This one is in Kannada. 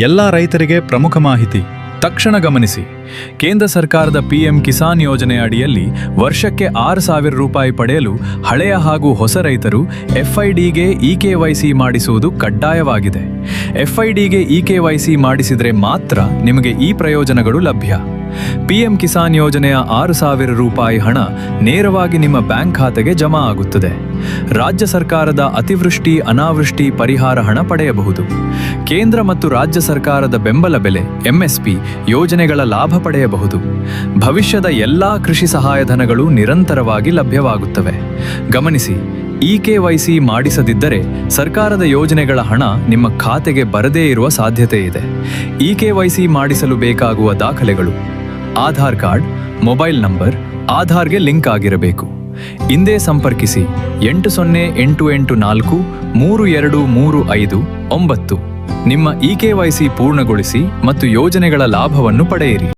ಎಲ್ಲ ರೈತರಿಗೆ ಪ್ರಮುಖ ಮಾಹಿತಿ ತಕ್ಷಣ ಗಮನಿಸಿ. ಕೇಂದ್ರ ಸರ್ಕಾರದ PM ಕಿಸಾನ್ ಯೋಜನೆ ಅಡಿಯಲ್ಲಿ ವರ್ಷಕ್ಕೆ 6,000 ರೂಪಾಯಿ ಪಡೆಯಲು ಹಳೆಯ ಹಾಗೂ ಹೊಸ ರೈತರು FIDಗೆ eKYC ಮಾಡಿಸುವುದು ಕಡ್ಡಾಯವಾಗಿದೆ. FIDಗೆ eKYC ಮಾಡಿಸಿದರೆ ಮಾತ್ರ ನಿಮಗೆ ಈ ಪ್ರಯೋಜನಗಳು ಲಭ್ಯ. PM ಕಿಸಾನ್ ಯೋಜನೆಯ 6,000 ರೂಪಾಯಿ ಹಣ ನೇರವಾಗಿ ನಿಮ್ಮ ಬ್ಯಾಂಕ್ ಖಾತೆಗೆ ಜಮಾ ಆಗುತ್ತದೆ. ರಾಜ್ಯ ಸರ್ಕಾರದ ಅತಿವೃಷ್ಟಿ ಅನಾವೃಷ್ಟಿ ಪರಿಹಾರ ಹಣ ಪಡೆಯಬಹುದು. ಕೇಂದ್ರ ಮತ್ತು ರಾಜ್ಯ ಸರ್ಕಾರದ ಬೆಂಬಲ ಬೆಲೆ MSP ಯೋಜನೆಗಳ ಲಾಭ ಪಡೆಯಬಹುದು. ಭವಿಷ್ಯದ ಎಲ್ಲಾ ಕೃಷಿ ಸಹಾಯಧನಗಳು ನಿರಂತರವಾಗಿ ಲಭ್ಯವಾಗುತ್ತವೆ. ಗಮನಿಸಿ, eKYC ಮಾಡಿಸದಿದ್ದರೆ ಸರ್ಕಾರದ ಯೋಜನೆಗಳ ಹಣ ನಿಮ್ಮ ಖಾತೆಗೆ ಬರದೇ ಇರುವ ಸಾಧ್ಯತೆ ಇದೆ. eKYC ಮಾಡಿಸಲು ಬೇಕಾಗುವ ದಾಖಲೆಗಳು: ಆಧಾರ್ ಕಾರ್ಡ್, ಮೊಬೈಲ್ ನಂಬರ್, ಆಧಾರ್ಗೆ ಲಿಂಕ್ ಆಗಿರಬೇಕು. ಇಂದೇ ಸಂಪರ್ಕಿಸಿ 8088432359. ನಿಮ್ಮ eKYC ಪೂರ್ಣಗೊಳಿಸಿ ಮತ್ತು ಯೋಜನೆಗಳ ಲಾಭವನ್ನು ಪಡೆಯಿರಿ.